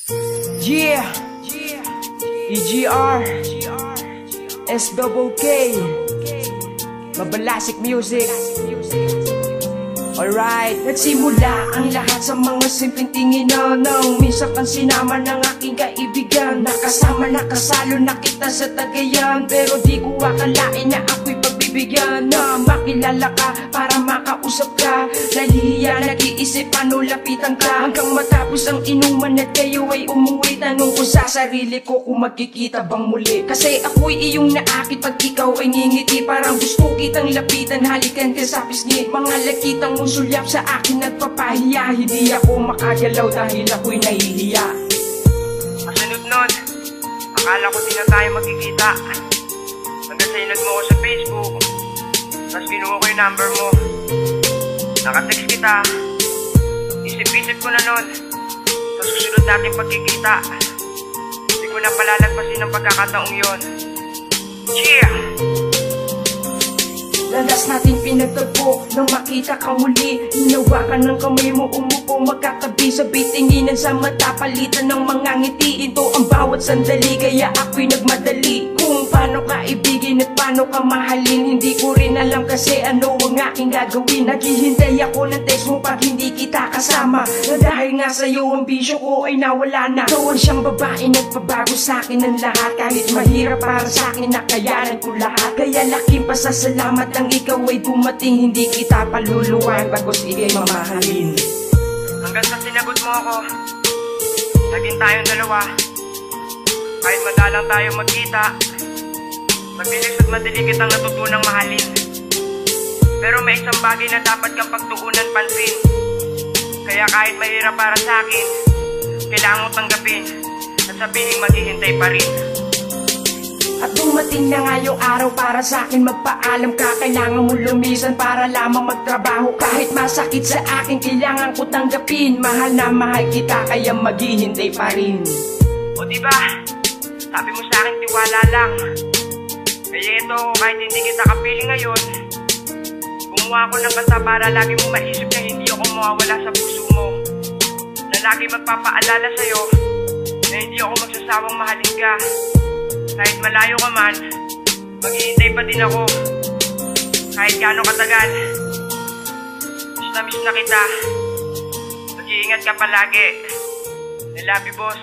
Yeah, EGR, SWK, Mabalasik Music. Alright, nagsimula ang lahat sa mga simpleng tingin nang minsan kang sinama ng aking kaibigan. Nakasama, nakasalo na kita sa Tagayan, pero di ko akalain na ako'y pagbibigyan. Na makilala ka para makausap ka, nahihiya, nag-iisip paano lapitan ka. Hanggang matapos ang inuman at kayo ay umuwi. Tanong ko sa sarili ko kung magkikita bang muli. Kasi ako'y iyong naakit pag ikaw ay ngingiti. Parang gusto kitang lapitan, halikan ka sa pisngi. Mga lakitang mong sulyap sa akin nagpapahiya. Hindi ako makagalaw dahil ako'y nahihiya. Kasunod nun, akala ko di na tayo magkikita. Hanggang sa inag mo ko sa Facebook, tas kinuha ko yung number mo. Nakatext kita, isip-isip ko na nun, sa susunod natin pagkikita. Hindi ko na palalagpasin ang pagkakataong yon. Cheer! Landas natin pinagtagpo nang makita ka muli. Hinawakan ng kamay mo, umupo magkatabi. Sabay tinginan sa mata, palitan ng mga ngiti. Ito ang bawat sandali, kaya ako'y nagmadali. Kung paano ka ibigin at paano ka mahalin, hindi ko rin alam kasi ano ang aking gagawin. Naghihintay ako ng text mo pag hindi kita kasama. Na dahil nga sa'yo ang bisyo ko ay nawala na. Ikaw ang siyang babae, nagpabago sa'kin ng lahat. Kahit mahirap para sa'kin, nakayanan ko lahat. Kaya laking pasasalamat ang ikaw ay dumating. Hindi kita paluluwan, bagos ikay mamahalin. Hanggang sa sinagot mo ako, naging tayong dalawa. Kahit madalang tayo magkita, mabilis at madali kitang natutunang mahalin. Pero may isang bagay na dapat kang pagtuunan pansin. Kaya kahit mahirap para sa akin, kailangan mo tanggapin at sabihin maghihintay pa rin. At dumating na nga yung araw para sa akin magpaalam ka. Kailangan mo lumisan para lamang magtrabaho. Kahit masakit sa akin, kailangan ko tanggapin. Mahal na mahal kita, kaya maghihintay pa rin. O diba, sabi mo sa akin tiwala lang. Kaya ito, kahit hindi kita kapili ngayon, gumawa ko ng kanta para lagi mo maisip na hindi ako mawawala sa puso mo. Na lagi magpapaalala sa'yo na hindi ako magsasawang mahalin ka. Kahit malayo ka man, maghihintay pa din ako. Kahit gaano katagal, miss na kita. Mag-iingat ka palagi. I love you, boss.